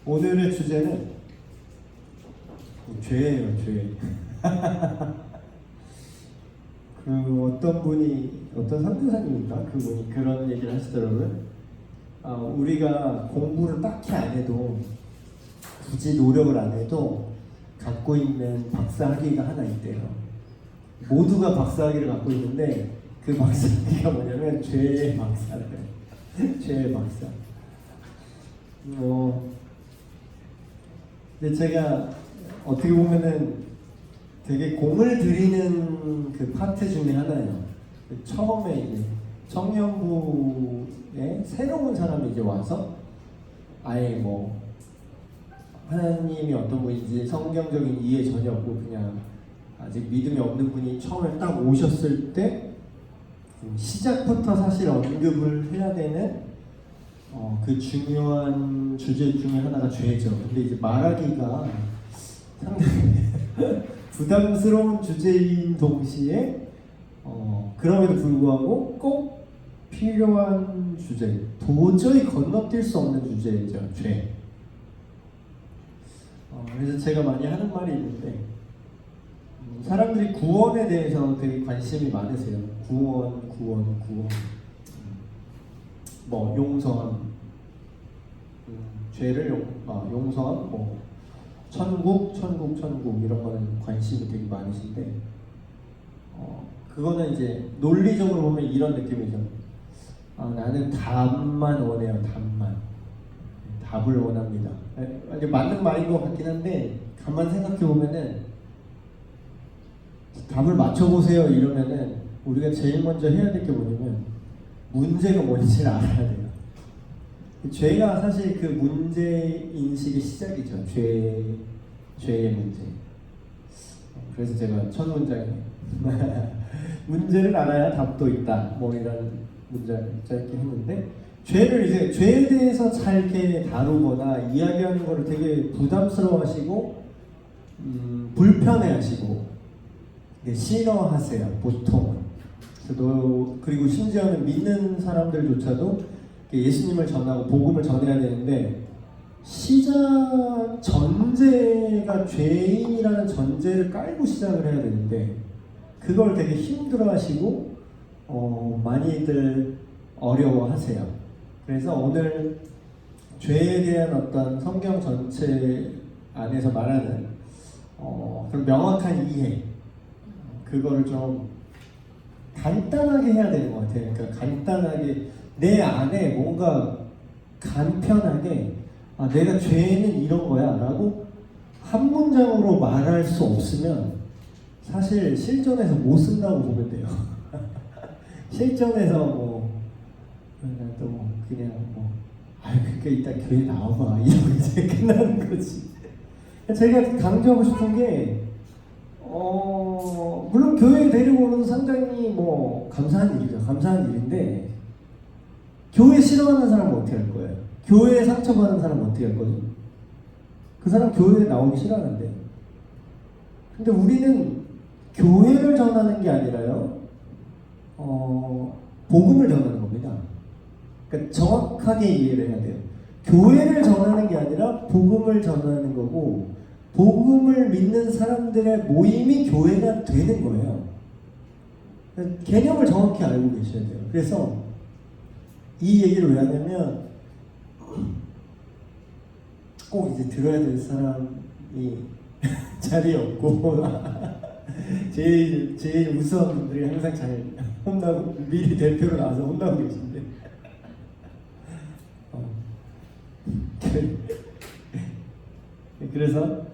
오늘의 주제는 죄예요, 죄. 어떤 분이, 어떤 선교사님인가? 그분이 그런 얘기를 하시더라고요. 우리가 공부를 딱히 안 해도, 굳이 노력을 안 해도 갖고 있는 박사학위가 하나 있대요. 모두가 박사학위를 갖고 있는데 그 박사학위가 뭐냐면 죄의 박사래요. 죄의 박사. 근데 제가 어떻게 보면은 되게 공을 들이는 그 파트 중에 하나예요. 처음에 이제 청년부에 새로운 사람이 이제 와서 아예 뭐 하나님이 어떤 분인지 성경적인 이해 전혀 없고 그냥 아직 믿음이 없는 분이 처음에 딱 오셨을 때 시작부터 사실 언급을 해야 되는 그 중요한 주제 중에 하나가 죄죠. 근데 이제 말하기가 상당히 부담스러운 주제인 동시에 그럼에도 불구하고 꼭 필요한 주제, 도저히 건너뛸 수 없는 주제죠, 죄. 그래서 제가 많이 하는 말이 있는데 사람들이 구원에 대해서 되게 관심이 많으세요. 구원. 뭐 용서함, 죄를 용서함, 뭐 천국 이런 거는 관심이 되게 많으신데 그거는 이제 논리적으로 보면 이런 느낌이죠. 나는 답만 원해요. 답을 원합니다. 맞는 말인 것 같긴 한데 가만 생각해 보면은 답을 맞춰보세요 이러면은 우리가 제일 먼저 해야 될 게 뭐냐면 문제가 뭔지를 알아야 돼요. 죄가 사실 그 문제 인식의 시작이죠. 죄의 문제. 그래서 제가 첫 문장에 문제를 알아야 답도 있다. 뭐 이런 문장을 짧게 했는데 죄에 대해서 잘 이렇게 다루거나 이야기하는 거를 되게 부담스러워하시고 불편해하시고 싫어하세요. 보통은. 그리고 심지어는 믿는 사람들조차도 예수님을 전하고 복음을 전해야 되는데 시작 전제가 죄인이라는 전제를 깔고 시작을 해야 되는데 그걸 되게 힘들어하시고 많이들 어려워하세요. 그래서 오늘 죄에 대한 어떤 성경 전체 안에서 말하는 그런 명확한 이해 그거를 좀 간단하게 해야 되는 것 같아요. 그러니까 간단하게 내 안에 뭔가 간편하게 내가 죄는 이런 거야 라고 한 문장으로 말할 수 없으면 사실 실전에서 못 쓴다고 보면 돼요. 실전에서 그러니까 이따 교회 나와봐 이러고 이제 끝나는 거지. 제가 강조하고 싶은 게 물론 교회에 데리고 오는 상당히 뭐 감사한 일이죠. 감사한 일인데 교회 싫어하는 사람은 어떻게 할 거예요? 교회에 상처받는 사람은 어떻게 할 거죠? 그 사람 교회에 나오기 싫어하는데. 근데 우리는 교회를 전하는 게 아니라요. 복음을 전하는 겁니다. 그러니까 정확하게 이해를 해야 돼요. 교회를 전하는 게 아니라 복음을 전하는 거고 복음을 믿는 사람들의 모임이 교회가 되는 거예요. 개념을 정확히 알고 계셔야 돼요. 그래서 이 얘기를 왜 하냐면 꼭 이제 들어야 될 사람이 자리에 없고 제일 우수한 분들이 항상 잘 혼나고 미리 대표로 나와서 혼나고 계신데 그래서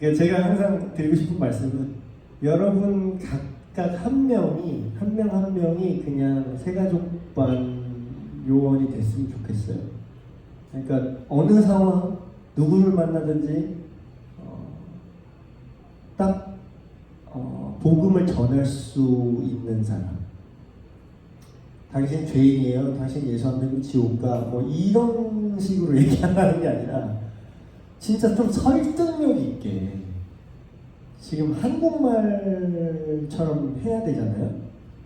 제가 항상 드리고 싶은 말씀은 여러분 각각 한 명이 그냥 새가족반 요원이 됐으면 좋겠어요. 그러니까 어느 상황 누구를 만나든지 딱 복음을 전할 수 있는 사람. 당신 죄인이에요. 당신 예수 안 믿으면 지옥 가. 뭐 이런 식으로 얘기하는 게 아니라 진짜 좀 설득력 있게 지금 한국말처럼 해야 되잖아요.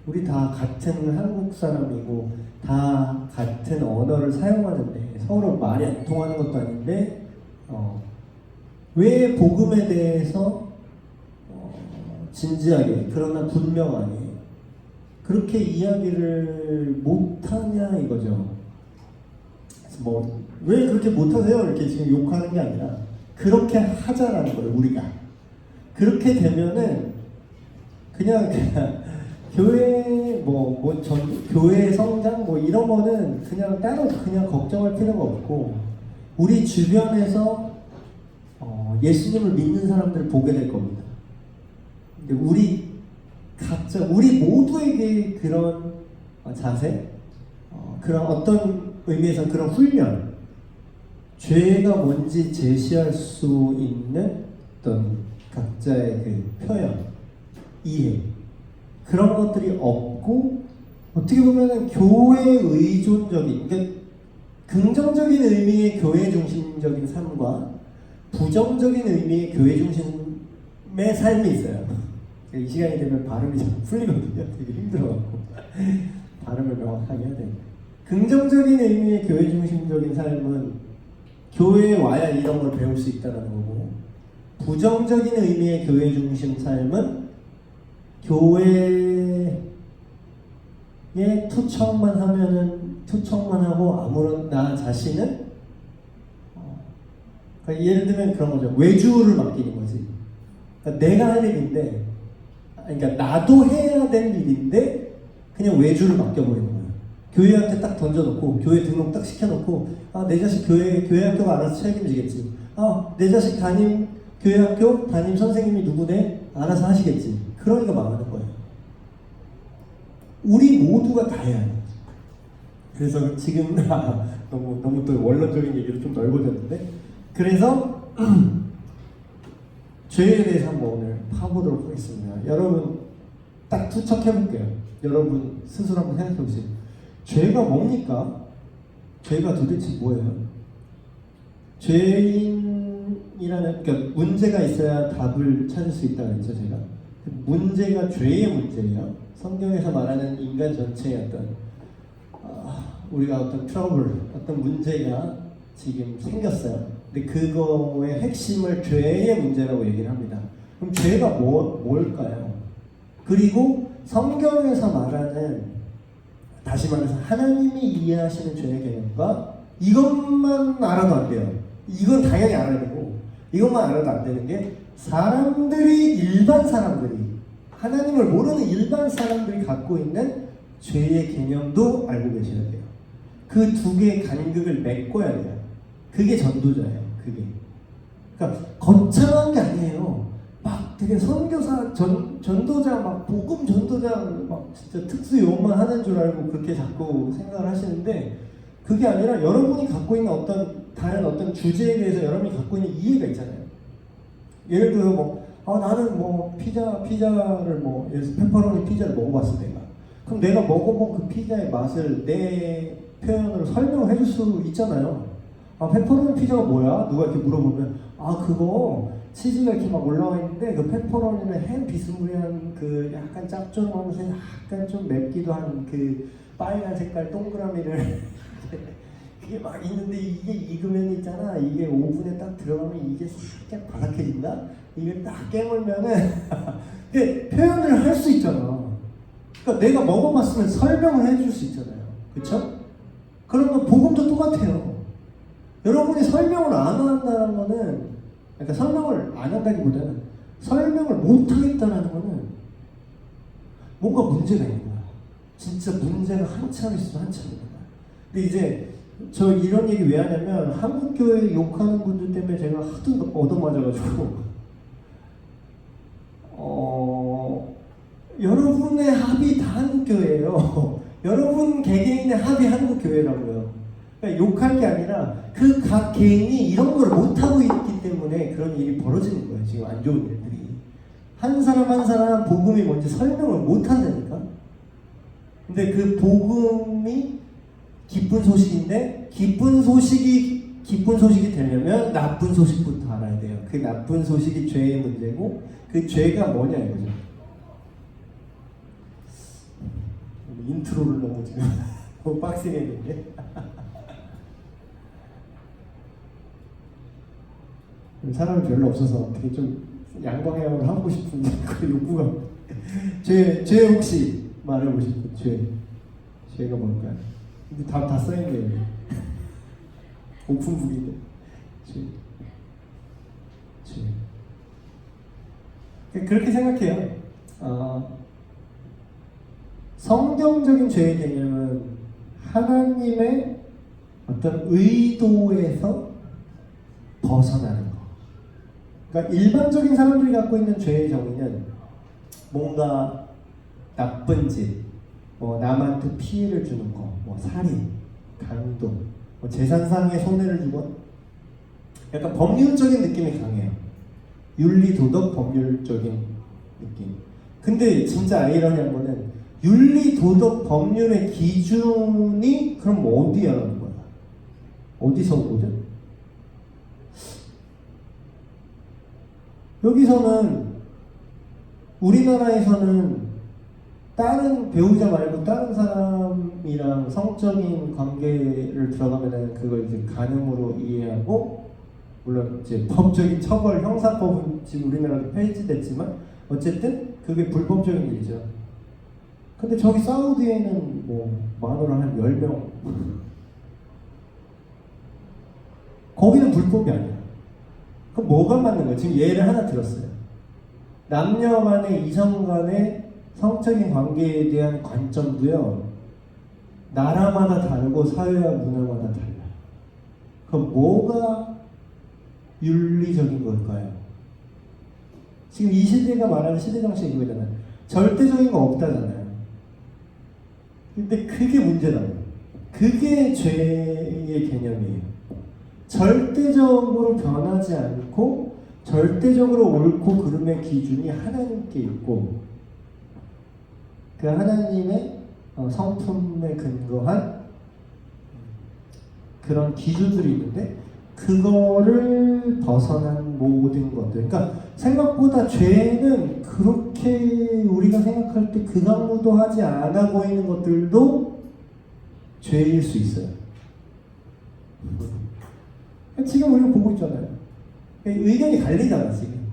우리 다 같은 한국 사람이고 다 같은 언어를 사용하는데 서로 말이 안 통하는 것도 아닌데 왜 복음에 대해서 진지하게 그러나 분명하게 그렇게 이야기를 못하냐 이거죠. 뭐 왜 그렇게 못하세요? 이렇게 지금 욕하는 게 아니라 그렇게 하자라는 거예요. 우리가 그렇게 되면은 그냥 교회 교회 성장 뭐 이런 거는 그냥 따로 그냥 걱정할 필요가 없고 우리 주변에서 예수님을 믿는 사람들을 보게 될 겁니다. 근데 우리 모두에게 그런 자세, 그런 어떤 의미에서 그런 훈련, 죄가 뭔지 제시할 수 있는 어떤 각자의 그 표현, 이해, 그런 것들이 없고 어떻게 보면 교회 의존적인, 그러니까 긍정적인 의미의 교회 중심적인 삶과 부정적인 의미의 교회 중심의 삶이 있어요. 이 시간이 되면 발음이 좀 풀리거든요. 되게 힘들어갖고 발음을 명확하게 해야 돼요. 긍정적인 의미의 교회 중심적인 삶은 교회에 와야 이런 걸 배울 수 있다는 거고, 부정적인 의미의 교회 중심 삶은 교회에 투척만 하고 아무런 나 자신은 그러니까 예를 들면 그런 거죠. 외주를 맡기는 거지. 그러니까 내가 할 일인데, 그러니까 나도 해야 될 일인데 그냥 외주를 맡겨버리는 거예요. 교회한테 딱 던져놓고 교회 등록 딱 시켜놓고 내 자식 교회 학교가 알아서 책임지겠지. 내 자식 교회 학교 담임 선생님이 누구네 알아서 하시겠지. 그러니까 망하는 거예요. 우리 모두가 다 해야 해요. 그래서 지금 너무 또 원론적인 얘기로 좀 넓어졌는데, 그래서 죄에 대해서 한번 오늘 파보도록 하겠습니다. 여러분 딱 투척해볼게요. 여러분 스스로 한번 생각해보세요. 죄가 뭡니까? 죄가 도대체 뭐예요? 죄인이라는, 그러니까 문제가 있어야 답을 찾을 수 있다고 했죠, 제가. 문제가 죄의 문제예요. 성경에서 말하는 인간 전체의 어떤 우리가 어떤 트러블, 어떤 문제가 지금 생겼어요. 근데 그거의 핵심을 죄의 문제라고 얘기를 합니다. 그럼 죄가 뭘까요? 그리고 성경에서 말하는, 다시 말해서 하나님이 이해하시는 죄의 개념과 이것만 알아도 안 돼요. 이건 당연히 알아야 되고, 이것만 알아도 안 되는 게 일반 사람들이, 하나님을 모르는 일반 사람들이 갖고 있는 죄의 개념도 알고 계셔야 돼요. 그 두 개의 간극을 메꿔야 돼요. 그게 전도자예요. 그게. 그러니까 거창한 게 아니에요. 막 되게 선교사, 전도자, 막 복음 전도자, 막 진짜 특수 용어만 하는 줄 알고 그렇게 자꾸 생각을 하시는데, 그게 아니라 여러분이 갖고 있는 다른 어떤 주제에 대해서 여러분이 갖고 있는 이해가 있잖아요. 예를 들어 나는 피자를 예를 들어서 페퍼로니 피자를 먹어봤어 내가. 그럼 내가 먹어본 그 피자의 맛을 내 표현으로 설명을 해줄 수 있잖아요. 페퍼로니 피자가 뭐야? 누가 이렇게 물어보면 그거 치즈가 이렇게 막 올라와 있는데 그 페퍼로니는 햄 비스무리한 그 약간 짭조름하면서 약간 좀 맵기도 한 그 빨간 색깔 동그라미를 그게 막 있는데, 이게 익으면 있잖아, 이게 오븐에 딱 들어가면 이게 살짝 바삭해진다? 이게 딱 깨물면은 근데 표현을 할 수 있잖아. 그러니까 내가 먹어봤으면 설명을 해줄 수 있잖아요. 그쵸? 그러면 복음도 똑같아요. 여러분이 설명을 안 한다는 거는, 그러니까 설명을 안 한다기보다는 설명을 못 하겠다는 거는 뭔가 문제가 있는 거야. 진짜 문제가 한참 있으면 한참인 거야. 근데 이제 저 이런 얘기 왜 하냐면, 한국교회 욕하는 분들 때문에 제가 하도 얻어맞아가지고 여러분의 합이 다 한국교회예요. 여러분 개개인의 합이 한국교회라고요. 그러니까 욕할 게 아니라 그 각 개인이 이런 걸 못하고 있기 때문에 그런 일이 벌어지는 거예요. 지금 안 좋은 일들이. 한 사람 한 사람 복음이 뭔지 설명을 못한다니까. 근데 그 복음이 기쁜 소식인데, 기쁜 소식이 되려면 나쁜 소식부터 알아야 돼요. 그 나쁜 소식이 죄의 문제고, 그 죄가 뭐냐 이거죠. 인트로를 너무 지금 빡세게 했는데 사람이 별로 없어서 되게 좀 양방향으로 하고 싶은데 그 욕구가 죄 혹시 말해보실 분 죄가 뭘까요? 근데 다 써있네요. 오픈북인데 그렇게 생각해요. 성경적인 죄의 개념은 하나님의 어떤 의도에서 벗어나는 거. 그러니까 일반적인 사람들이 갖고 있는 죄의 정의는 뭔가 나쁜 짓, 뭐 남한테 피해를 주는 거, 뭐 살인, 강도, 뭐 재산상의 손해를 주건 약간 법률적인 느낌이 강해요. 윤리, 도덕, 법률적인 느낌. 근데 진짜 아이러니한 거는 윤리, 도덕, 법률의 기준이 그럼 어디야 라는 거야? 어디서 보죠? 여기서는 우리나라에서는 다른 배우자 말고 다른 사람이랑 성적인 관계를 들어가면은 그걸 이제 간음으로 이해하고, 물론 이제 법적인 처벌 형사법은 지금 우리나라도 폐지됐지만 어쨌든 그게 불법적인 일이죠. 근데 저기 사우디에는 뭐 만으로 한 10명 거기는 불법이 아니야. 그럼 뭐가 맞는 거야? 지금 예를 하나 들었어요. 남녀 간의 이성 간의 성적인 관계에 대한 관점도요, 나라마다 다르고 사회와 문화마다 달라요. 그럼 뭐가 윤리적인 걸까요? 지금 이 시대가 말하는 시대 정신이 이거잖아요. 절대적인 거 없다잖아요. 근데 그게 문제라고요. 그게 죄의 개념이에요. 절대적으로 변하지 않고 절대적으로 옳고 그름의 기준이 하나님께 있고, 그 하나님의 성품에 근거한 그런 기준들이 있는데 그거를 벗어난 모든 것들. 그러니까 생각보다 죄는 그렇게 우리가 생각할 때 극악무도하지 않아 보이는 것들도 죄일 수 있어요. 지금 우리가 보고 있잖아요. 의견이 갈리잖아 지금.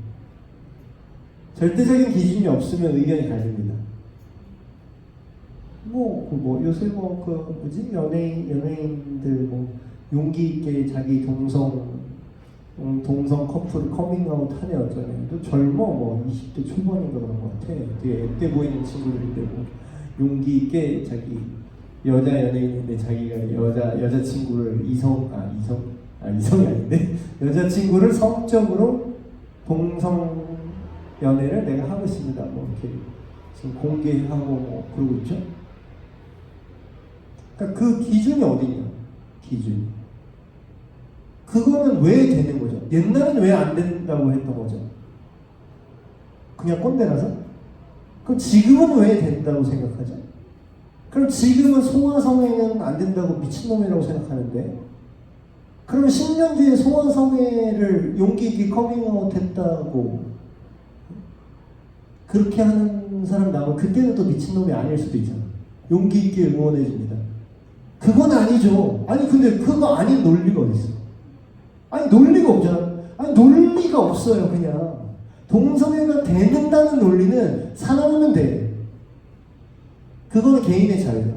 절대적인 기준이 없으면 의견이 갈립니다. 요새 연예인들 용기 있게 자기 동성 커플을 커밍아웃 하네 어쩌네. 또 젊어 20대 초반인가 그런 것 같아. 되게 앳돼 보이는 친구들인데 용기 있게 자기 여자 연예인인데 자기가 여자친구를 이성이 아닌데 여자친구를 성적으로 동성 연애를 내가 하고 있습니다. 이렇게 지금 공개하고 그러고 있죠. 그러니까 그 기준이 어디냐? 기준. 그거는 왜 되는 거죠? 옛날에는 왜 안 된다고 했던 거죠? 그냥 꼰대라서? 그럼 지금은 왜 된다고 생각하죠? 그럼 지금은 소아성애는 안 된다고 미친놈이라고 생각하는데, 그러면 10년 뒤에 소아성애를 용기 있게 커밍아웃 했다고 그렇게 하는 사람 나오면 그때는 또 미친놈이 아닐 수도 있잖아. 용기 있게 응원해줍니다. 그건 아니죠. 아니 근데 그거 아닌 논리가 어딨어? 아니 논리가 없잖아. 아니 논리가 없어요. 그냥 동성애가 되는다는 논리는 살아나면 돼. 그거는 개인의 자유야.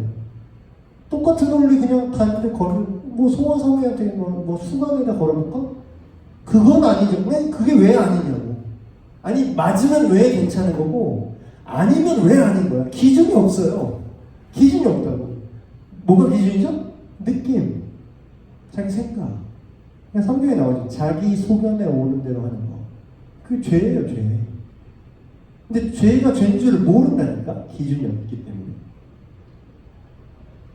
똑같은 논리 그냥 다른데 소아성애한테 수간에다 걸어볼까? 그건 아니죠. 그게 왜 아니냐고. 아니 맞으면 왜 괜찮은 거고 아니면 왜 아닌 거야. 기준이 없어요. 기준이 없다고. 뭐가 기준이죠? 느낌, 자기 생각. 그냥 성경에 나오죠. 자기 소견에 오는 대로 하는 거. 그게 죄예요, 죄. 근데 죄가 죄인 줄을 모른다니까, 기준이 없기 때문에.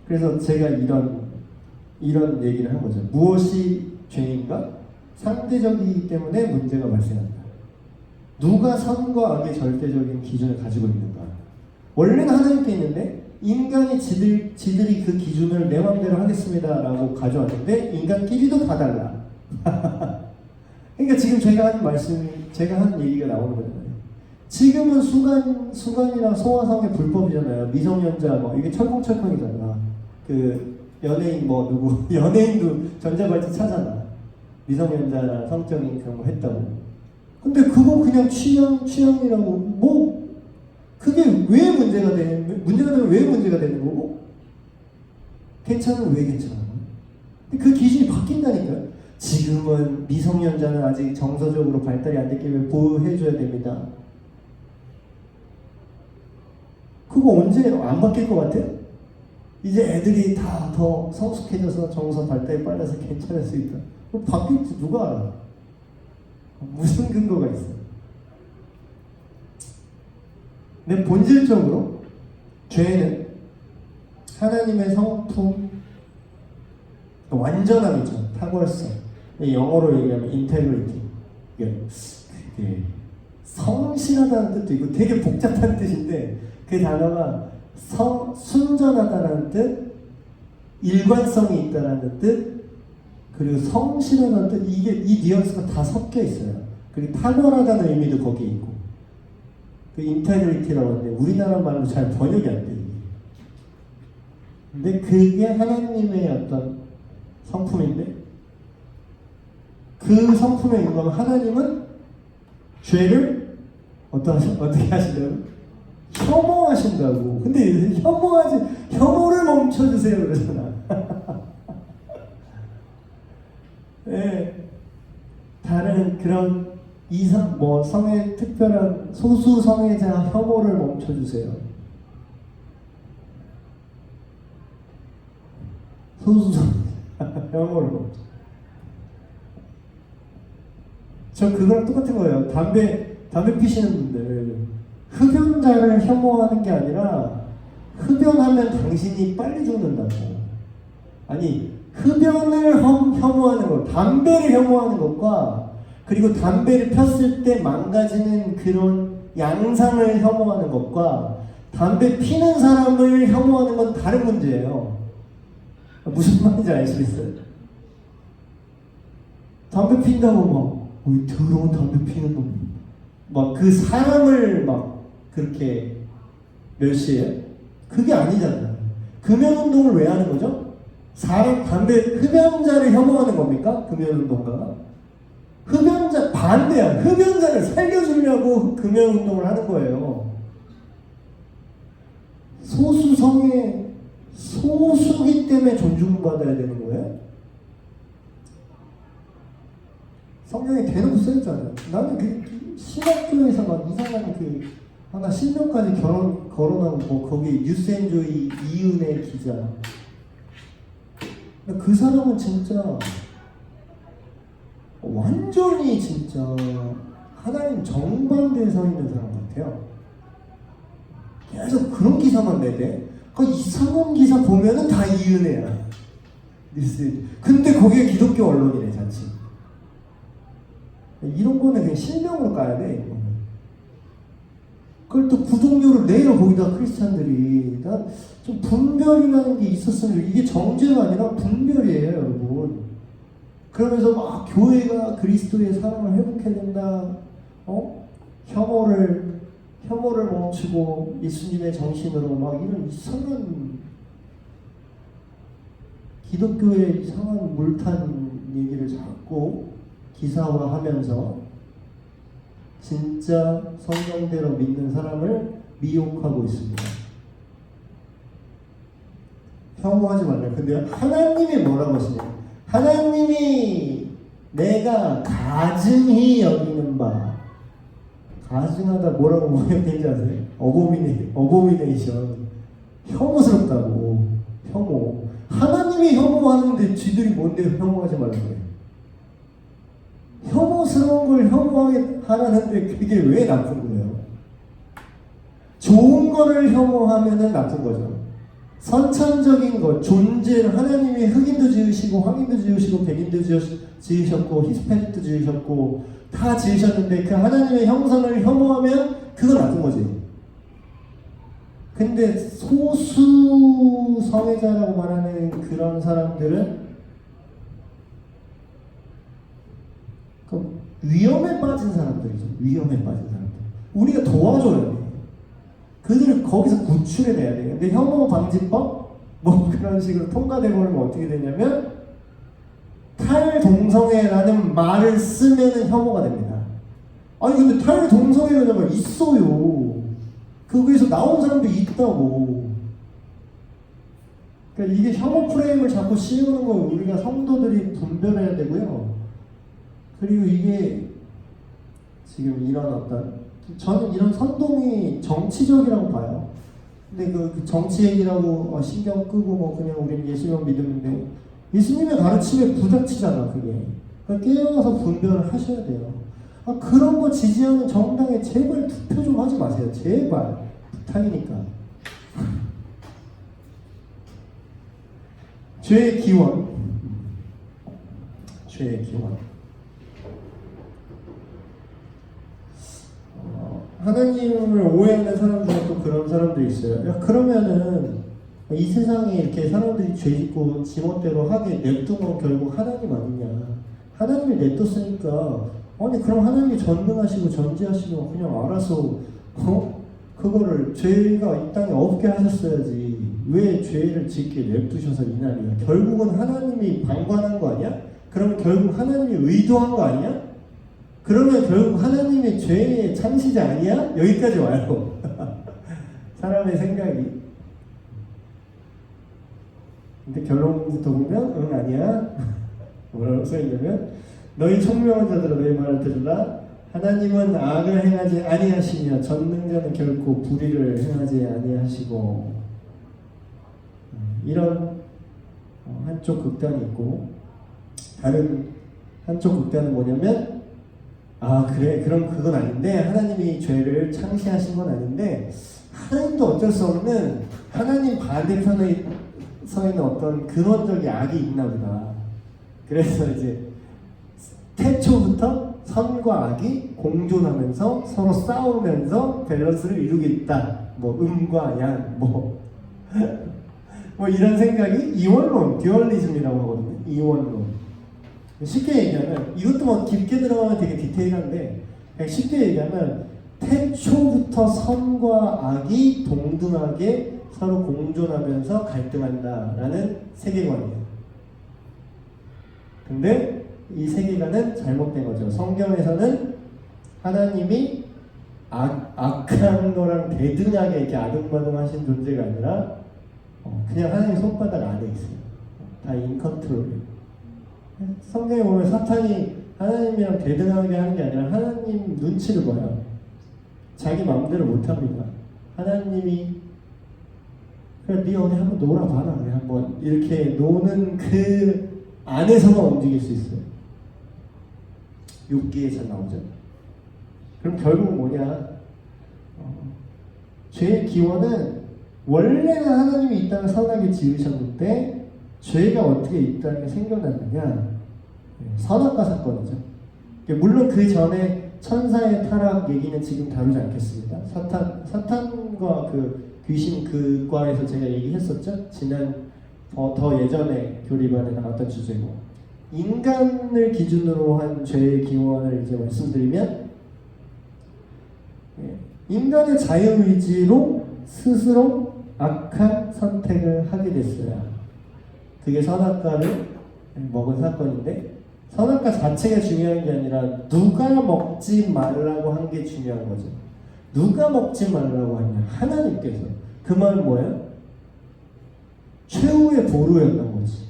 그래서 제가 이런 얘기를 한 거죠. 무엇이 죄인가? 상대적이기 때문에 문제가 발생한다. 누가 선과 악의 절대적인 기준을 가지고 있는가? 원래는 하나님께 있는데 인간이 지들이 그 기준을 내 맘대로 하겠습니다 라고 가져왔는데 인간끼리도 다 달라. 그러니까 지금 제가 한 얘기가 나오는 거잖아요. 지금은 수간이나 소아성애 불법이잖아요. 미성년자 이게 철컹철컹이잖아. 그 연예인 연예인도 전자발찌 차잖아. 미성년자나 성적인 그런 거 했다고. 근데 그거 그냥 취향이라고 뭐 그게 왜 문제가 되는 거고? 괜찮으면 왜 괜찮은 거야? 근데 그 기준이 바뀐다니까요. 지금은 미성년자는 아직 정서적으로 발달이 안 됐기 때문에 보호해줘야 됩니다. 그거 언제 안 바뀔 것 같아요? 이제 애들이 다 더 성숙해져서 정서 발달이 빨라서 괜찮을 수 있다. 바뀔지 누가 알아? 무슨 근거가 있어? 근데 본질적으로 죄는 하나님의 성품, 완전함이죠. 탁월성. 영어로 얘기하면 integrity. 이게 성실하다는 뜻도 있고 되게 복잡한 뜻인데 그 단어가 순전하다는 뜻, 일관성이 있다는 뜻, 그리고 성실하다는 뜻, 이 뉘앙스가 다 섞여 있어요. 그리고 탁월하다는 의미도 거기에 있고. 그 인테그리티라고 하는데 우리나라 말로 잘 번역이 안 돼요. 근데 그게 하나님의 어떤 성품인데 그 성품의 인과는 하나님은 죄를 어떻게 하시냐고? 혐오하신다고. 근데 혐오를 멈춰주세요 그러잖아. 네. 다른 그런 성의 특별한 소수 성애자 혐오를 멈춰주세요. 소수 성애자 혐오를 멈춰. 저 그거랑 똑같은 거예요. 담배 피시는 분들 흡연자를 혐오하는 게 아니라 흡연하면 당신이 빨리 죽는다고. 아니 흡연을 혐오하는 것, 담배를 혐오하는 것과 그리고 담배를 폈을 때 망가지는 그런 양상을 혐오하는 것과 담배 피는 사람을 혐오하는 건 다른 문제예요. 무슨 말인지 아시겠어요? 담배 핀다고 막 더러운 담배 피는 놈, 막 그 사람을 막 그렇게 멸시해요? 그게 아니잖아요. 금연운동을 왜 하는 거죠? 흡연자를 혐오하는 겁니까? 금연운동가가? 반대야. 흡연자를 살려주려고 금연운동을 하는 거예요. 소수기 때문에 존중받아야 되는 거예요? 성경에 대놓고 써있잖아요. 나는 신학교에서 막 이상한 하나 실명까지 거론하고 거기 뉴스앤조이 이은혜 기자. 그 사람은 진짜 완전히 진짜 하나님 정반대에 서 있는 사람 같아요. 계속 그런 기사만 내대. 그 이상한 기사 보면은 다 이은혜야. 근데 거기에 기독교 언론이래 자칫. 이런 거는 그냥 실명으로 까야 돼. 이거는. 그걸 또 구독료를 내요 거기다 크리스찬들이. 난 좀 분별이라는 게 있었으면, 이게 정죄가 아니라 분별이에요 여러분. 그러면서 막 교회가 그리스도의 사랑을 회복해야 된다, 혐오를 멈추고 예수님의 정신으로 막 이런 이상한 기독교의 이상한 물탄 얘기를 자꾸 기사화하면서 진짜 성경대로 믿는 사람을 미혹하고 있습니다. 혐오하지 말래요. 근데 하나님이 뭐라고 하시냐? 하나님이 내가 가증히 여기는 바, 가증하다 뭐라고 번역된지 아세요? 어보미네이션. 혐오스럽다고. 혐오. 하나님이 혐오하는데 쥐들이 뭔데 혐오하지 말라고 그래. 혐오스러운 걸 혐오하게 하라는데 그게 왜 나쁜 거예요? 좋은 거를 혐오하면은 나쁜 거죠. 선천적인 것, 존재를 하나님이 흑인도 지으시고 황인도 지으시고 백인도 지으셨고 히스패닉도 지으셨고 다 지으셨는데 그 하나님의 형상을 혐오하면 그건 나쁜 거지. 근데 소수 성애자라고 말하는 그런 사람들은 위험에 빠진 사람들이죠. 위험에 빠진 사람들. 우리가 도와줘야 돼. 그들을 거기서 구출해내야 돼요. 근데 혐오 방지법? 뭐 그런 식으로 통과되고 그러면 어떻게 되냐면 탈동성애라는 말을 쓰면 혐오가 됩니다. 아니 근데 탈동성애가 있어요. 거기서 나온 사람도 있다고. 그러니까 이게 혐오 프레임을 자꾸 씌우는 걸 우리가 성도들이 분별해야 되고요. 그리고 이게 지금 이런 저는 이런 선동이 정치적이라고 봐요. 근데 그 정치 얘기라고 신경 끄고 뭐 그냥 우리는 예수님 믿음인데 예수님의 가르침에 부닥치잖아 그게. 그러니까 깨어서 분별을 하셔야 돼요. 그런 거 지지하는 정당에 제발 투표 좀 하지 마세요. 제발 부탁이니까. 죄의 기원. 죄의 기원. 하나님을 오해하는 사람 중에 또 그런 사람도 있어요. 야, 그러면은 이 세상에 이렇게 사람들이 죄 짓고 지멋대로 하게 냅두면 결국 하나님 아니냐. 하나님이 냅뒀으니까 아니 그럼 하나님이 전능하시고 전지하시고 그냥 알아서 그거를 죄가 이 땅에 없게 하셨어야지. 왜 죄를 짓게 냅두셔서 이날이야. 결국은 하나님이 방관한 거 아니야? 그러면 결국 하나님이 의도한 거 아니야? 그러면 결국 하나님의 죄의 창시자 아니야? 여기까지 와요. 사람의 생각이. 근데 결론부터 보면 응 아니야. 뭐라고 써있냐면 너희 총명한 자들아 너희 말을 들으라. 하나님은 악을 행하지 아니하시며 전능자는 결코 불의를 행하지 아니하시고. 이런 한쪽 극단이 있고 다른 한쪽 극단은 뭐냐면 그래 그럼 그건 아닌데 하나님이 죄를 창시하신 건 아닌데 하나님도 어쩔 수 없는 하나님 반대편에 서 있는 어떤 근원적인 악이 있나 보다. 그래서 이제 태초부터 선과 악이 공존하면서 서로 싸우면서 밸런스를 이루겠다. 뭐 음과 양 뭐 이런 생각이 이원론, 듀얼리즘이라고 하거든요. 이원론. 쉽게 얘기하면 이것도 뭐 깊게 들어가면 되게 디테일한데 그냥 쉽게 얘기하면 태초부터 선과 악이 동등하게 서로 공존하면서 갈등한다라는 세계관이에요. 근데 이 세계관은 잘못된 거죠. 성경에서는 하나님이 악한 거랑 대등하게 이렇게 아등바등하신 존재가 아니라 그냥 하나님 손바닥 안에 있어요. 다 인컨트롤이에요. 성경에 보면 사탄이 하나님이랑 대등하게 하는 게 아니라 하나님 눈치를 봐요. 자기 마음대로 못합니다. 하나님이 그래 네 어디 한번 놀아봐라 그래 한번 이렇게 노는 그 안에서만 움직일 수 있어요. 욥기에 잘 나오죠. 그럼 결국 뭐냐? 죄의 기원은 원래는 하나님이 이 땅을 선하게 지으셨는데 죄가 어떻게 이 땅에 생겨났느냐? 선악과 사건이죠. 물론 그 전에 천사의 타락 얘기는 지금 다루지 않겠습니다. 사탄과 그 귀신 그 과에서 제가 얘기했었죠. 지난 더 예전에 교리반에 나왔던 주제고 인간을 기준으로 한 죄의 기원을 이제 말씀드리면 인간의 자유의지로 스스로 악한 선택을 하게 됐어요. 그게 선악과를 먹은 사건인데 선악과 자체가 중요한 게 아니라 누가 먹지 말라고 한 게 중요한 거죠. 누가 먹지 말라고 하냐? 하나님께서. 그 말은 뭐예요? 최후의 보루였던 거지.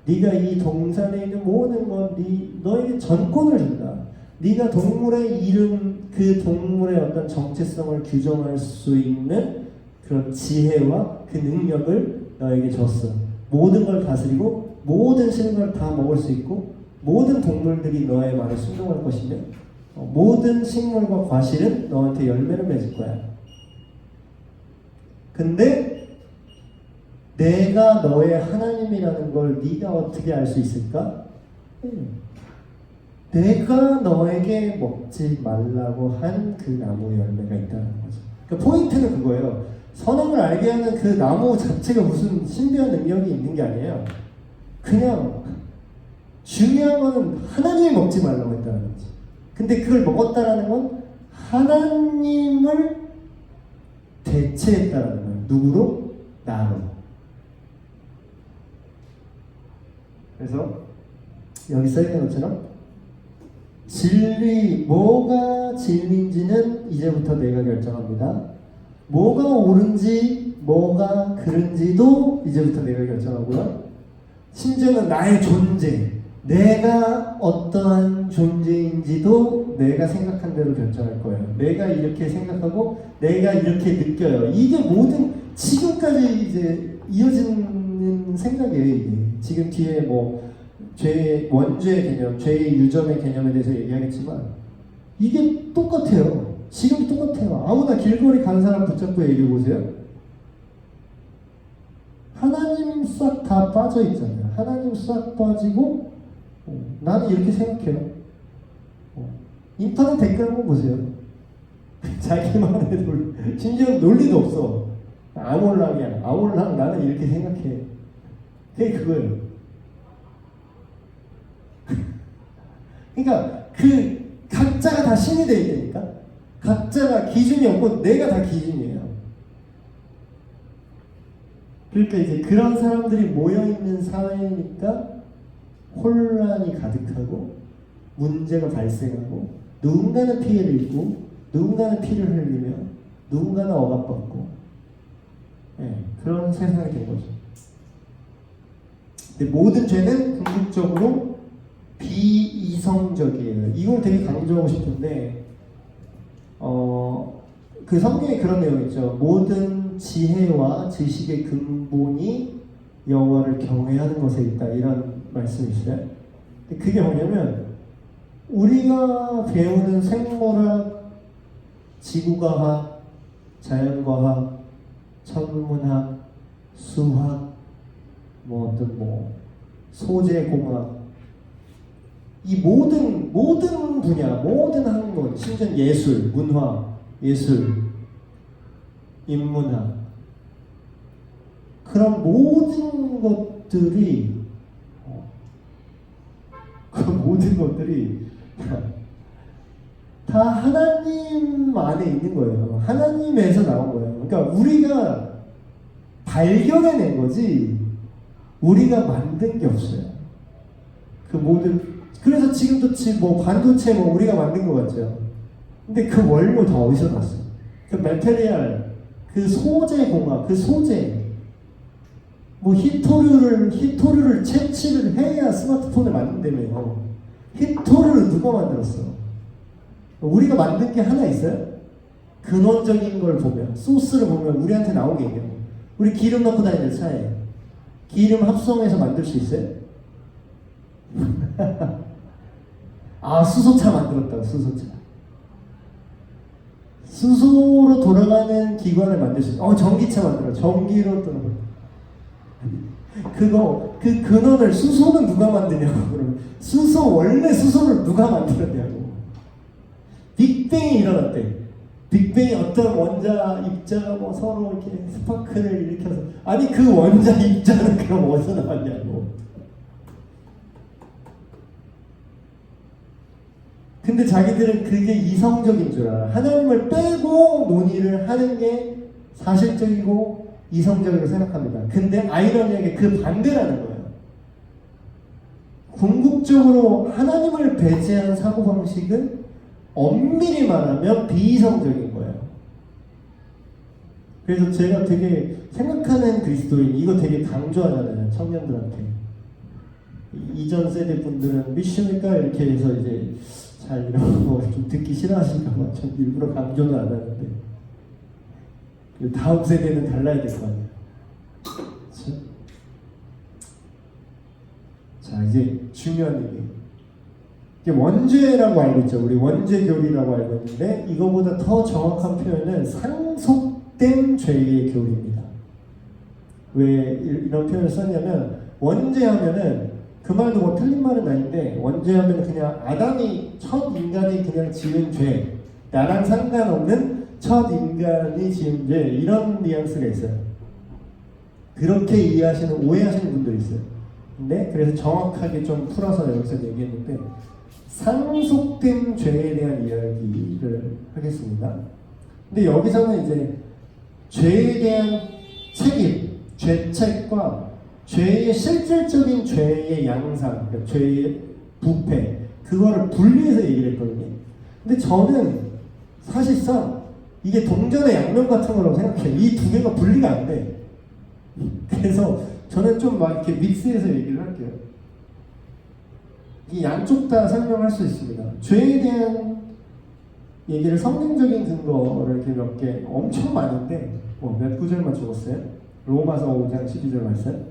네가 이 동산에 있는 모든 것 너에게 전권을 준다. 네가 동물의 이름, 그 동물의 어떤 정체성을 규정할 수 있는 그런 지혜와 그 능력을 너에게 줬어. 모든 걸 다스리고 모든 식물을 다 먹을 수 있고 모든 동물들이 너의 말에 순종할 것이며 모든 식물과 과실은 너한테 열매를 맺을 거야. 근데 내가 너의 하나님이라는 걸 네가 어떻게 알 수 있을까? 내가 너에게 먹지 말라고 한 그 나무 열매가 있다는 거죠. 그러니까 포인트는 그거예요. 선악을 알게 하는 그 나무 자체가 무슨 신비한 능력이 있는 게 아니에요. 그냥 중요한 거는 하나님이 먹지 말라고 했다는 거지. 근데 그걸 먹었다라는 건 하나님을 대체했다라는 거예요. 누구로? 나로. 그래서 여기 써있는 것처럼 진리, 뭐가 진리인지는 이제부터 내가 결정합니다. 뭐가 옳은지, 뭐가 그른지도 이제부터 내가 결정하고요. 심지어는 나의 존재, 내가 어떠한 존재인지도 내가 생각한 대로 결정할 거예요. 내가 이렇게 생각하고 내가 이렇게 느껴요. 이게 모든 지금까지 이제 이어지는 생각이에요. 이게. 지금 뒤에 뭐 죄의 원죄의 개념, 죄의 유전의 개념에 대해서 얘기하겠지만 이게 똑같아요. 지금도 똑같아요. 아무나 길거리 가는 사람 붙잡고 얘기해 보세요. 하나님 싹 다 빠져 있잖아요. 하나님 싹 빠지고 나는 이렇게 생각해요. 인터넷 댓글 한번 보세요. 자기만의 논리, 심지어 논리도 없어. 아몰랑이야. 아몰랑 나는 이렇게 생각해. 그게 그거예요. 그러니까 그 각자가 다 신이 되어 있다니까. 각자가 기준이 없고 내가 다 기준이에요. 그러니까 이제 그런 사람들이 모여있는 사회니까 혼란이 가득하고 문제가 발생하고 누군가는 피해를 입고 누군가는 피를 흘리며 누군가는 억압받고 그런 세상이 된 거죠. 근데 모든 죄는 궁극적으로 비이성적이에요. 이걸 되게 강조하고 싶은데 그 성경에 그런 내용 있죠. 모든 지혜와 지식의 근본이 여호와를 경외하는 것에 있다. 이런 말씀이 있어요. 그게 뭐냐면 우리가 배우는 생물학, 지구과학, 자연과학, 천문학, 수학, 소재공학, 이 모든 분야, 모든 학문, 심지어 예술, 문화, 예술, 인문학, 그런 모든 것들이 다 하나님 안에 있는 거예요. 하나님에서 나온 거예요. 그러니까 우리가 발견해낸 거지 우리가 만든 게 없어요. 그 모든, 그래서 지금도 반도체 우리가 만든 거 같죠. 근데 그 원료 다 어디서 났어요? 그 메테리얼, 그 소재 공학, 그 소재, 히토류를 채취를 해야 스마트폰을 만든다며요. 히토류를 누가 만들었어? 우리가 만든 게 하나 있어요? 근원적인 걸 보면, 소스를 보면 우리한테 나오게 해요. 우리 기름 넣고 다니는 차에 기름 합성해서 만들 수 있어요? 수소차 만들었다고. 수소차. 수소로 돌아가는 기관을 만들 수 있어요. 전기차 만들어. 전기로 돌아가. 그 근원을, 수소는 누가 만드냐고. 그러면 원래 수소를 누가 만들었냐고. 빅뱅이 일어났대. 빅뱅이 어떤 원자 입자가 서로 이렇게 스파크를 일으켜서, 아니 그 원자 입자는 그럼 어디서 나왔냐고. 근데 자기들은 그게 이성적인 줄 알아. 하나님을 빼고 논의를 하는 게 사실적이고 이성적으로 생각합니다. 근데 아이러니하게 그 반대라는 거예요. 궁극적으로 하나님을 배제한 사고방식은 엄밀히 말하면 비이성적인 거예요. 그래서 제가 되게 생각하는 그리스도인, 이거 되게 강조하잖아요. 청년들한테. 이전 세대 분들은 믿습니까? 이렇게 해서 이제 잘 이런 거 좀 듣기 싫어하실까봐 전 일부러 강조는 안 하는데, 다음 세대는 달라야 될 거 아니에요. 그렇죠? 자, 이제 중요한 얘기. 이게 원죄라고 알고 있죠. 우리 원죄교리라고 알고 있는데, 이거보다 더 정확한 표현은 상속된 죄의 교리입니다. 왜 이런 표현을 썼냐면, 원죄하면은 그 말도 틀린 말은 아닌데, 원죄하면 그냥 아담이, 첫 인간이 그냥 지은 죄, 나랑 상관없는 첫 인간이 지은 죄, 이런 뉘앙스가 있어요. 그렇게 이해하시는, 오해하시는 분들이 있어요. 근데 그래서 정확하게 좀 풀어서 여기서 얘기했는데, 상속된 죄에 대한 이야기를 하겠습니다. 근데 여기서는 이제 죄에 대한 책임, 죄책과 죄의 실질적인 죄의 양상, 그러니까 죄의 부패, 그거를 분리해서 얘기를 했거든요. 근데 저는 사실상 이게 동전의 양면 같은 거라고 생각해요. 이 두 개가 분리가 안 돼. 그래서 저는 좀 막 이렇게 믹스해서 얘기를 할게요. 이 양쪽 다 설명할 수 있습니다. 죄에 대한 얘기를 성경적인 근거를 이렇게 몇 개 엄청 많은데 몇 구절만 적었어요. 로마서 5장 12절 말씀.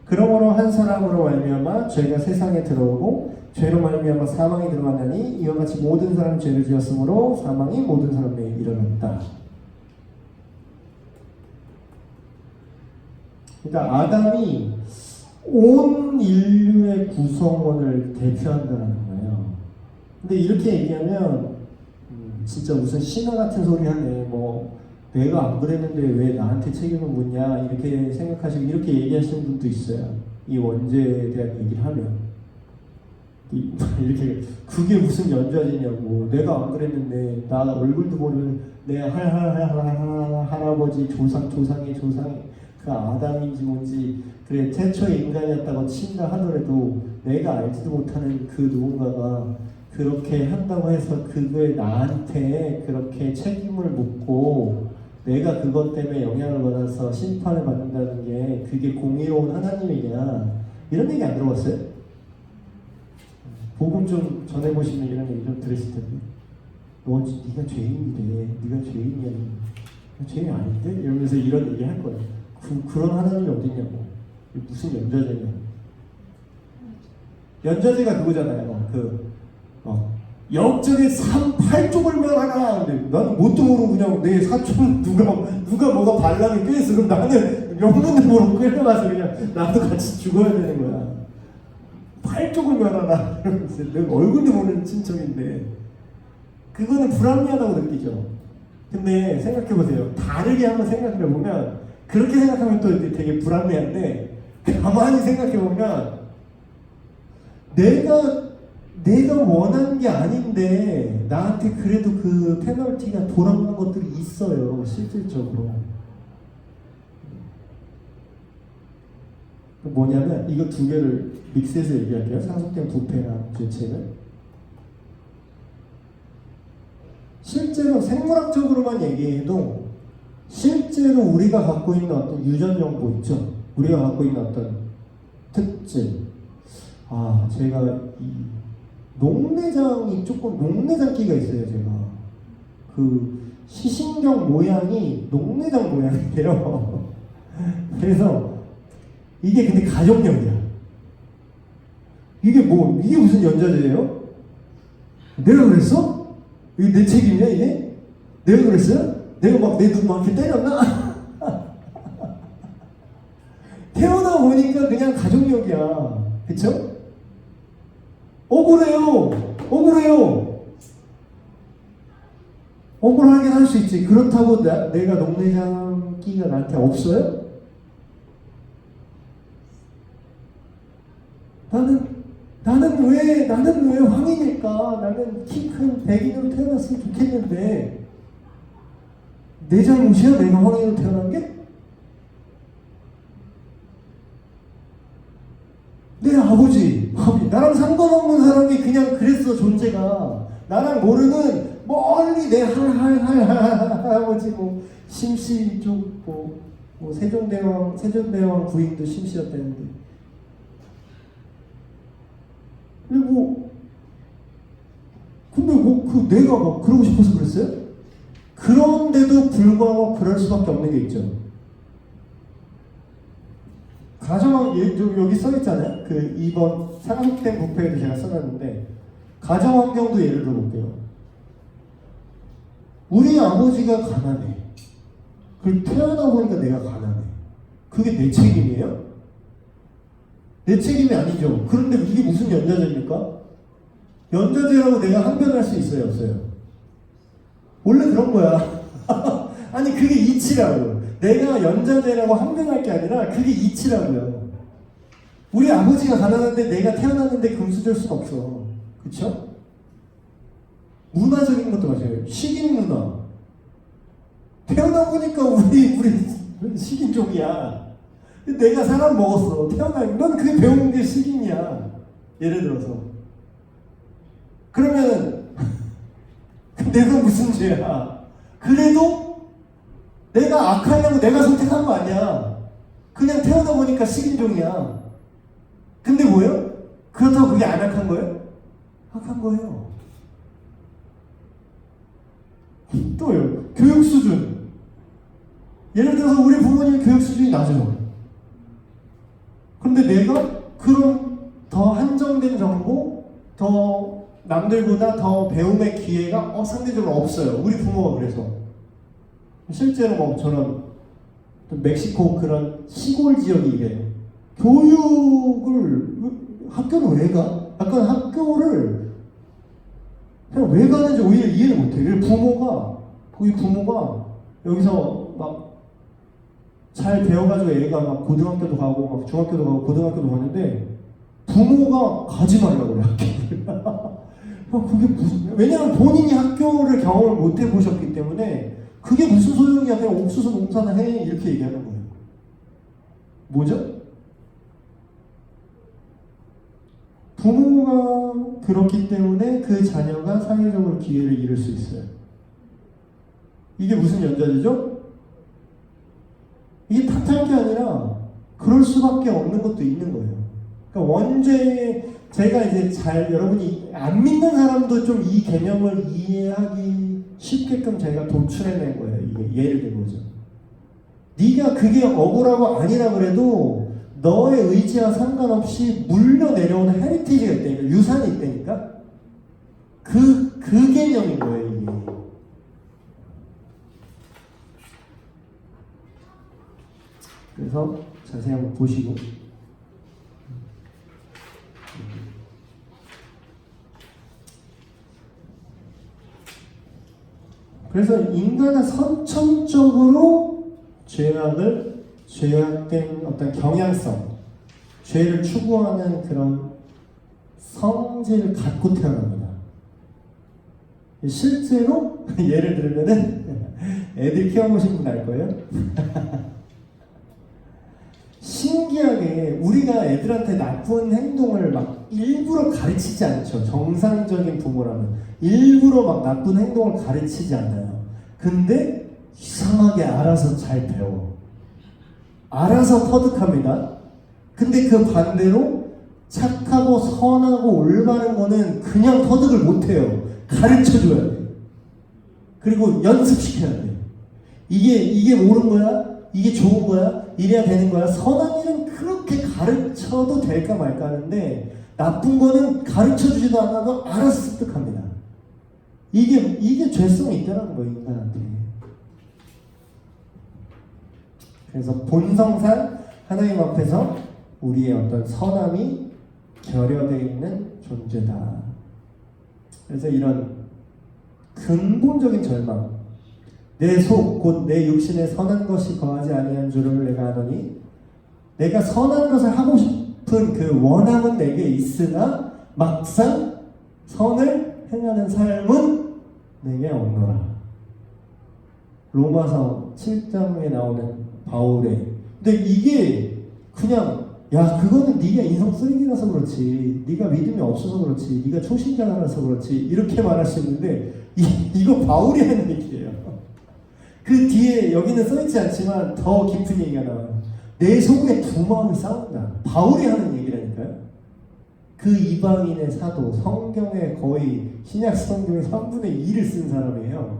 그러므로 한 사람으로 말미암아 죄가 세상에 들어오고 죄로 말미암아 사망이 들어왔나니 이와 같이 모든 사람이 죄를 지었으므로 사망이 모든 사람에게 일어났다. 그러니까 아담이 온 인류의 구성원을 대표한다는 거예요. 근데 이렇게 얘기하면 진짜 무슨 신화 같은 소리 하네. 내가 안 그랬는데 왜 나한테 책임을 묻냐 이렇게 생각하시고 이렇게 얘기하시는 분도 있어요. 이 원죄에 대한 얘기를 하면 이렇게 그게 무슨 연좌제냐고. 내가 안 그랬는데 나 얼굴도 모르는 내 할아버지 조상의 그 아담인지 뭔지 그래 태초의 인간이었다고 친다 하더라도 내가 알지도 못하는 그 누군가가 그렇게 한다고 해서 그거에 나한테 그렇게 책임을 묻고 내가 그것 때문에 영향을 받아서 심판을 받는다는 게 그게 공의로운 하나님이냐 이런 얘기 안 들어봤어요? 복음 좀 전해보시면 이런 얘기 좀 들으실 텐데 네가 죄인이래. 네가 죄인이야. 죄인 아닌데? 이러면서 이런 얘기 할 거예요. 그런 하나님이 어딨냐고. 무슨 연좌제냐. 연좌제가 그거잖아요. 역적의 8쪽을 멸하라. 근데 나는 뭣도 모르고 그냥 내 사촌 누가 뭐가 반란을 꾀했어. 그럼 나는 영문도 모르고 끌려가서 그냥 나도 같이 죽어야 되는 거야. 8쪽을 멸하라. 이러면서 내 얼굴도 모르는 친척인데 그거는 불합리하다고 느끼죠. 근데 생각해보세요. 다르게 한번 생각해보면 그렇게 생각하면 또 되게 불합리한데 가만히 생각해보면 내가 원한 게 아닌데 나한테 그래도 그 페널티가 돌아오는 것들이 있어요. 실질적으로. 뭐냐면 이거 두 개를 믹스해서 얘기할게요. 상속된 부패랑 죄책은. 실제로 생물학적으로만 얘기해도 실제로 우리가 갖고 있는 어떤 유전정보 있죠. 우리가 갖고 있는 어떤 특질. 제가 이 녹내장기가 있어요. 제가 그 시신경 모양이 녹내장 모양이에요. 그래서 이게 근데 가족력이야. 이게 무슨 연좌제예요? 내가 그랬어? 이게 내 책임이야 이게? 내가 그랬어요? 내가 막 내 눈 막 이렇게 때렸나? 태어나 보니까 그냥 가족력이야. 그쵸? 억울해요. 억울하긴 할 수 있지. 그렇다고 내가 녹내장기가 나한테 없어요? 나는 왜 황인일까? 나는 키 큰 백인으로 태어났으면 좋겠는데 내 잘못이야? 내가 황인으로 태어난 게? 내 아버지 나랑 상관없는 사람이 그냥 그랬어. 존재가 나랑 모르는 멀리 내 할아버지 심씨 쪽 세종대왕 부인도 심씨였다는데 근데 내가 그러고 싶어서 그랬어요? 그런데도 불구하고 그럴 수밖에 없는 게 있죠. 여기 써있잖아요. 그 2번 상속된 부패에도 제가 써놨는데 가정환경도 예를 들어볼게요. 우리 아버지가 가난해. 그리고 태어나 보니까 내가 가난해. 그게 내 책임이에요? 내 책임이 아니죠. 그런데 이게 무슨 연좌제입니까? 연좌제라고 내가 항변할 수 있어요? 없어요? 원래 그런 거야. 아니 그게 이치라고. 내가 연좌제라고 항변할 게 아니라 그게 이치라고요. 우리 아버지가 가난한데 내가 태어났는데 금수저일 순 없어. 그쵸? 문화적인 것도 마찬가지예요. 식인 문화. 태어나 보니까 우리 식인족이야. 내가 사람 먹었어. 넌 그게 배운 게 식인이야. 예를 들어서 그러면 내가 무슨 죄야? 그래도 내가 악하려고 내가 선택한 거 아니야. 그냥 태어나 보니까 식인종이야. 근데 뭐예요? 그렇다고 그게 안 악한 거예요? 악한 거예요. 또요. 교육 수준. 예를 들어서 우리 부모님 교육 수준이 낮아요. 근데 내가 그런 더 한정된 정보, 더 남들보다 더 배움의 기회가 상대적으로 없어요. 우리 부모가 그래서. 실제로 뭐 저는 멕시코 그런 시골 지역이 이래요. 교육을 학교는 왜 가? 약간 학교를 그냥 왜 가는지 오히려 이해를 못해요. 거기 부모가 여기서 막 잘 배워가지고 애가 막 고등학교도 가고 막 중학교도 가고 고등학교도 가는데 부모가 가지 말라고 그래, 학교를. 그게 무슨, 왜냐면 본인이 학교를 경험을 못 해보셨기 때문에 그게 무슨 소용이야. 그냥 옥수수 농사나 해. 이렇게 얘기하는 거예요. 뭐죠? 부모가 그렇기 때문에 그 자녀가 사회적으로 기회를 잃을 수 있어요. 이게 무슨 연좌제죠? 이게 탓할 게 아니라 그럴 수밖에 없는 것도 있는 거예요. 그러니까 원죄, 제가 이제 여러분이 안 믿는 사람도 좀 이 개념을 이해하기 쉽게끔 제가 도출해낸 거예요. 이게 예를 들어보죠. 네가 그게 억울하고 아니라 그래도 너의 의지와 상관없이 물려 내려오는 헤리티지가 있다니까, 유산이 있다니까. 그 개념인 거예요, 이게. 그래서 자세히 한번 보시고. 그래서 인간은 선천적으로 죄악된 어떤 경향성, 죄를 추구하는 그런 성질을 갖고 태어납니다. 실제로 예를 들면은 애들 키워보신 분 알 거예요. 신기하게 우리가 애들한테 나쁜 행동을 막 일부러 가르치지 않죠. 정상적인 부모라면 일부러 막 나쁜 행동을 가르치지 않아요. 근데 이상하게 알아서 잘 배워. 알아서 터득합니다. 근데 그 반대로 착하고 선하고 올바른 거는 그냥 터득을 못해요. 가르쳐줘야 돼. 그리고 연습시켜야 돼. 이게 옳은 거야? 이게 좋은 거야? 이래야 되는 거야? 선한 일은 그렇게 가르쳐도 될까 말까 하는데 나쁜 거는 가르쳐주지도 않아도 알아서 습득합니다. 이게 죄성이 있다는 거예요, 인간한테. 그래서 본성상 하나님 앞에서 우리의 어떤 선함이 결여되어 있는 존재다. 그래서 이런 근본적인 절망, 내 속 곧 내 육신에 선한 것이 거하지 아니한 줄을 내가 아노니, 내가 선한 것을 하고 싶은 그 원함은 내게 있으나 막상 선을 행하는 삶은 내게 없노라. 로마서 7장에 나오는 바울의, 근데 이게 그냥 그거는 네가 인성 쓰레기라서 그렇지, 네가 믿음이 없어서 그렇지, 네가 초신자라서 그렇지 이렇게 말할 수 있는데 이거 바울이 하는 얘기예요. 그 뒤에 여기는 써있지 않지만 더 깊은 얘기가 나와요. 내 속에 두 마음이 싸운다. 바울이 하는 얘기라니까요. 그 이방인의 사도, 성경의 거의 신약 성경의 3분의 2를 쓴 사람이에요.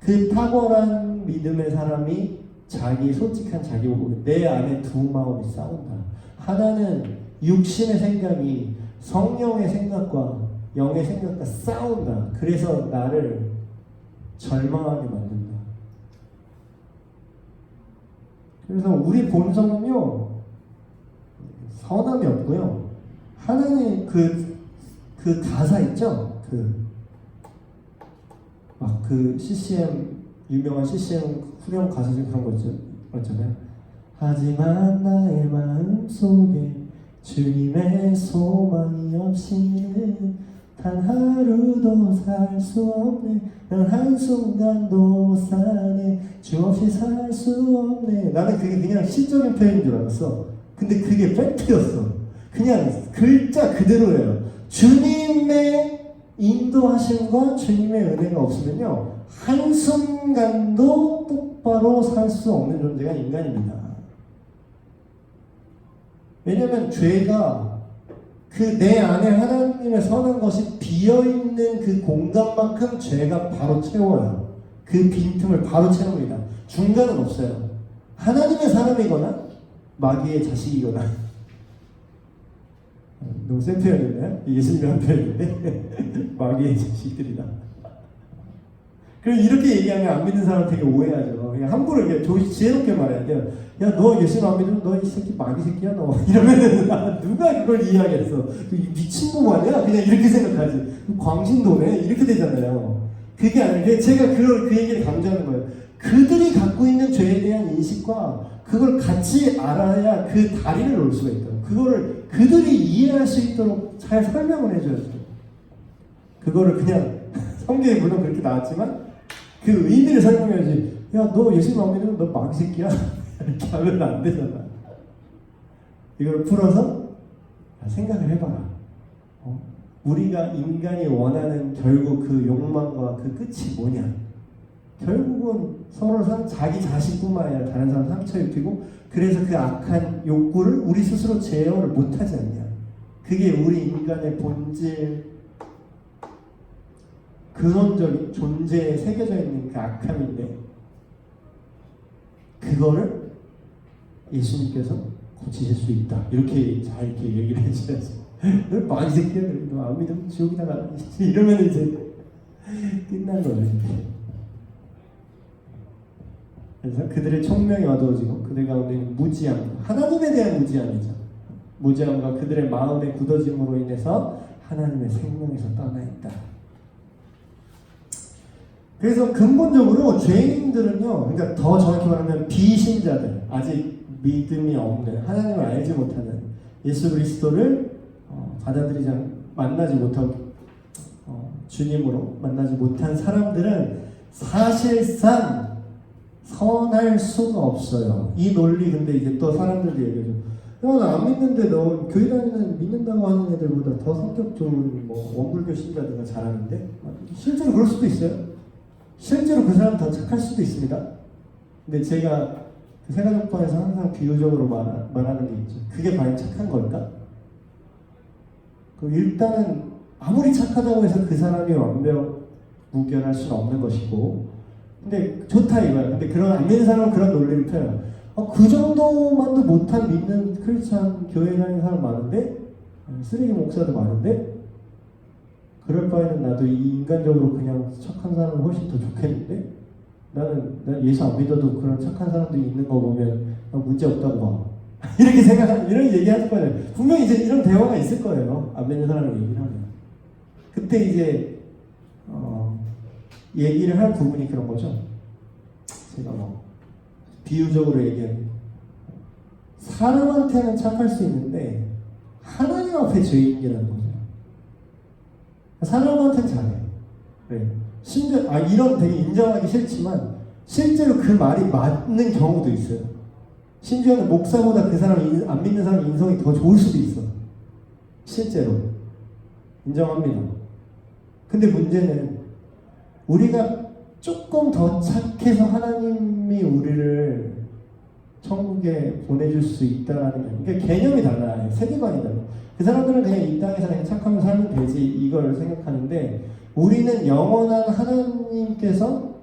그 탁월한 믿음의 사람이 솔직한 자기 보고 내 안에 두 마음이 싸운다. 하나는 육신의 생각이 성령의 생각과 영의 생각과 싸운다. 그래서 나를 절망하게 만든다. 그래서 우리 본성은요, 선함이 없고요. 하나님 그 가사 있죠? CCM, 유명한 CCM 후렴 가사 중에 그런 거 있잖아요. 하지만 나의 마음 속에 주님의 소망이 없이는 단 하루도 살 수 없네. 난 한순간도 사네. 주 없이 살 수 없네. 나는 그게 그냥 시적인 표현인 줄 알았어. 근데 그게 팩트였어. 그냥 글자 그대로예요. 주님의 인도하심과 주님의 은혜가 없으면요, 한순간도 똑바로 살 수 없는 존재가 인간입니다. 왜냐하면 죄가 그 내 안에 하나님의 선한 것이 비어있는 그 공간만큼 죄가 바로 채워요. 그 빈틈을 바로 채웁니다. 중간은 없어요. 하나님의 사람이거나 마귀의 자식이거나. 너무 센 표현이네요. 예수님이 한 표현인데 마귀의 자식들이다. 그럼 이렇게 얘기하면 안 믿는 사람 되게 오해하죠. 그냥 함부로 이렇게 지혜롭게 말해야 돼요. 야, 너 예수님 안 믿으면 너 이 새끼 마귀 새끼야 너. 이러면은 누가 그걸 이해하겠어. 미친놈 아니야? 그냥 이렇게 생각하지. 광신도네? 이렇게 되잖아요. 그게 아니라 제가 그 얘기를 강조하는 거예요. 그들이 갖고 있는 죄에 대한 인식과 그걸 같이 알아야 그 다리를 놓을 수가 있다. 그거를 그들이 이해할 수 있도록 잘 설명을 해줘야죠. 그거를 그냥 성경에 물론 그렇게 나왔지만 그 의미를 설명해야지. 야, 너 예수님 안 믿으면 너 마귀 새끼야? 이렇게 하면 안 되잖아. 이걸 풀어서 생각을 해봐라. 우리가 인간이 원하는 결국 그 욕망과 그 끝이 뭐냐? 결국은 서로 자기 자신뿐만 아니라 다른 사람 상처 입히고, 그래서 그 악한 욕구를 우리 스스로 제어를 못하지 않냐? 그게 우리 인간의 본질, 근원적인 존재에 새겨져 있는 그 악함인데, 그거를 예수님께서 고치실 수 있다. 이렇게 잘 이렇게 얘기를 해주셔야죠. 너 마귀 새끼야, 너 안 믿으면 지옥이다 가. 이러면 이제 끝난 거예요. 그래서 그들의 총명이 어두워지고 그들 가운데 무지함, 하나님에 대한 무지함이죠. 무지함과 그들의 마음의 굳어짐으로 인해서 하나님의 생명에서 떠나 있다. 그래서 근본적으로 죄인들은요, 그러니까 더 정확히 말하면 비신자들, 아직 믿음이 없는, 하나님을 알지 못하는, 예수 그리스도를 받아들이지 만나지 못하고 주님으로 만나지 못한 사람들은 사실상 선할 수가 없어요. 이 논리 근데 이제 또 사람들도 얘기해줘. 나 안 믿는데 너 교회 다니는 믿는다고 하는 애들보다 더 성격 좋은 뭐 원불교 신자들가 잘하는데? 실제로 그럴 수도 있어요. 실제로 그 사람 더 착할 수도 있습니다. 근데 제가 그 세가족방에서 항상 비유적으로 말하는 게 있죠. 그게 과연 착한 걸까? 일단은 아무리 착하다고 해서 그 사람이 완벽 무결할 수는 없는 것이고, 근데 좋다 이거야. 근데 그런 안 믿는 사람은 그런 논리를 펴요. 그 정도만도 못한 믿는 크리스찬 교회 다니는 사람 많은데, 쓰레기 목사도 많은데, 그럴 바에는 나도 이 인간적으로 그냥 착한 사람은 훨씬 더 좋겠는데, 난 예수 안 믿어도 그런 착한 사람들이 있는 거 보면 문제 없다고 봐. 이렇게 생각하는, 이런 얘기 할 거예요. 분명히 이제 이런 대화가 있을 거예요. 안 믿는 사람을 얘기를 하면. 그때 이제 얘기를 할 부분이 그런 거죠. 제가 비유적으로 얘기하면, 사람한테는 착할 수 있는데 하나님 앞에 죄인이라는 거죠. 사람한테는 잘해. 네. 심지어 이런 되게 인정하기 싫지만 실제로 그 말이 맞는 경우도 있어요. 심지어는 목사보다 그 사람 안 믿는 사람 인성이 더 좋을 수도 있어. 실제로 인정합니다. 근데 문제는 우리가 조금 더 착해서 하나님이 우리를 천국에 보내줄 수 있다라는 게, 그러니까 개념이 달라요. 세계관이 달라요. 그 사람들은 그냥 이 땅에서 그냥 착하면 살면 되지 이걸 생각하는데, 우리는 영원한 하나님께서,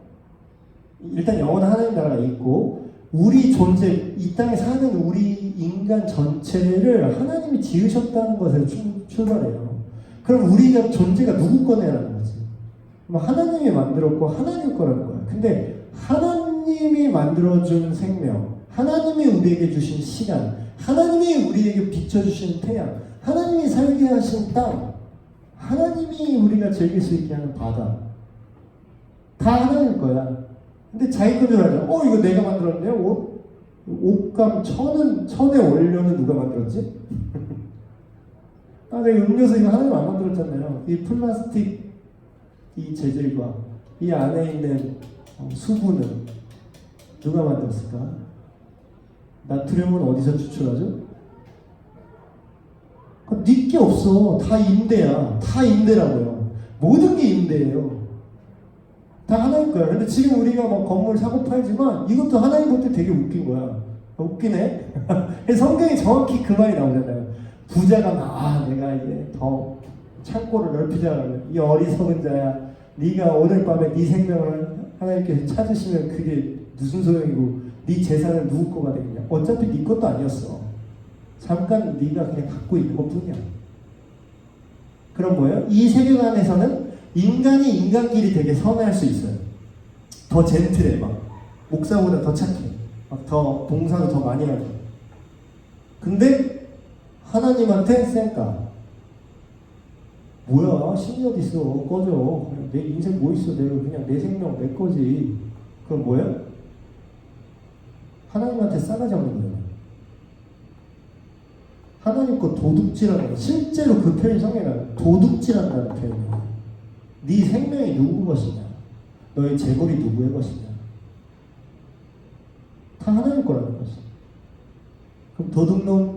일단 영원한 하나님 나라가 있고, 우리 존재, 이 땅에 사는 우리 인간 전체를 하나님이 지으셨다는 것에서 출발해요. 그럼 우리가 존재가 누구 거냐라는 거지. 하나님이 만들었고 하나님 거라는 거야. 근데 하나님이 만들어준 생명, 하나님이 우리에게 주신 시간, 하나님이 우리에게 비춰주신 태양, 하나님이 살게 하신 땅, 하나님이 우리가 즐길 수 있게 하는 바다, 다 하나님 거야. 근데 자기 건 줄 알죠. 이거 내가 만들었네요. 옷감 천의 원료는 누가 만들었지? 내가 음료수 이거 하나님 안 만들었잖아요. 이 플라스틱 이 재질과 이 안에 있는 수분은 누가 만들었을까? 나트륨은 어디서 추출하죠? 네 게 없어. 다 임대야. 다 임대라고요. 모든 게 임대예요. 다 하나님 거야. 근데 지금 우리가 막 건물 사고 팔지만 이것도 하나님 볼 때 되게 웃긴 거야. 웃기네. 성경에 정확히 그 말이 나오잖아요. 부자가 내가 이제 더 창고를 넓히자. 이 어리석은 자야. 네가 오늘 밤에 네 생명을 하나님께서 찾으시면 그게 무슨 소용이고 네 재산은 누구 거가 되겠냐. 어차피 네 것도 아니었어. 잠깐 네가 그냥 갖고 있는 것뿐이야. 그럼 뭐예요? 이 세계 안에서는 인간이 인간끼리 되게 선회할 수 있어요. 더 젠틀해. 막 목사보다 더 착해. 막 더 봉사도 더 많이 하고. 근데 하나님한테 쌩까. 뭐야, 신이 어딨어. 꺼져. 내 인생 뭐 있어. 내가 그냥 내 생명 내 거지. 그럼 뭐야? 하나님한테 싸가지 없는 거예요. 하나님 거 도둑질하는 거. 실제로 그 표현이 성경에 나와요. 도둑질한다는 표현이에요. 네 생명이 누구 것이냐? 너의 재물이 누구의 것이냐? 다 하나님 거라는 것이. 그럼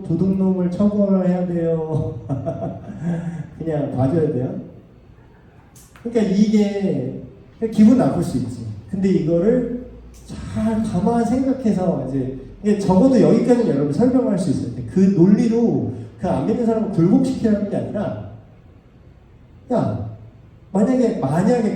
도둑놈을 처벌을 해야 돼요? 그냥 봐줘야 돼요? 그러니까 이게 기분 나쁠 수 있지. 근데 이거를 잘 가만 생각해서 이게 적어도 여기까지는 여러분 설명할 수 있어요. 그 논리로 그 안 믿는 사람을 굴복시키라는 게 아니라, 야, 만약에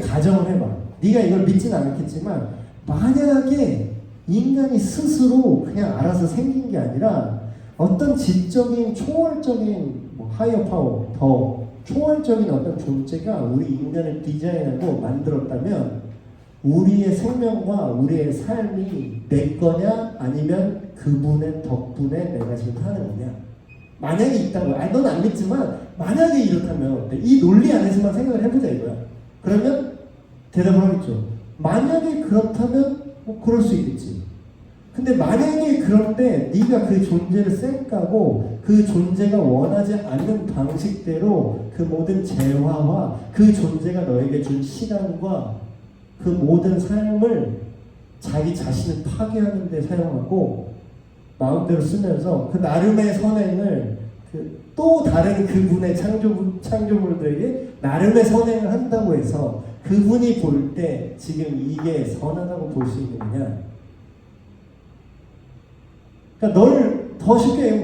가정을 해봐. 네가 이걸 믿지는 않겠지만 만약에 인간이 스스로 그냥 알아서 생긴 게 아니라 어떤 지적인 초월적인 하이어 파워, 더 초월적인 어떤 존재가 우리 인간을 디자인하고 만들었다면 우리의 생명과 우리의 삶이 내 거냐 아니면 그분의 덕분에 내가 지금 사는 거냐. 만약에 있다고, 넌 안 믿지만 만약에 이렇다면 이 논리 안에서만 생각을 해보자 이거야. 그러면 대답을 하겠죠. 만약에 그렇다면 그럴 수 있겠지. 근데 만약에 그런데 네가 그 존재를 쌩까고 그 존재가 원하지 않는 방식대로 그 모든 재화와 그 존재가 너에게 준 시간과 그 모든 삶을 자기 자신을 파괴하는 데 사용하고 마음대로 쓰면서 그 나름의 선행을 또 다른 그분의 창조물들에게 나름의 선행을 한다고 해서 그분이 볼 때 지금 이게 선하다고 볼 수 있느냐. 그러니까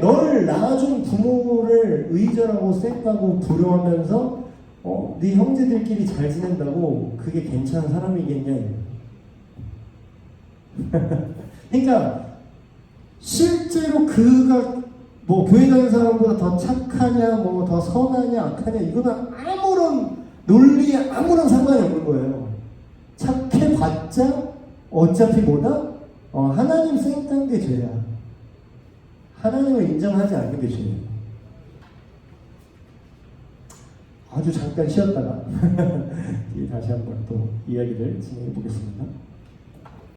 너를 낳아준 부모를 의절하고 쌩까고 부러워하면서 네 형제들끼리 잘 지낸다고 그게 괜찮은 사람이겠냐. 그러니까 실제로 그가 교회 다니는 사람보다 더 착하냐 더 선하냐 악하냐 이거는 아무런 논리에 아무런 상관이 없는 거예요. 착해봤자 어차피 하나님 쌩깐 게 죄야. 하나님을 인정하지 않는 게 죄예요. 아주 잠깐 쉬었다가 다시 한번 또 이야기를 진행해 보겠습니다.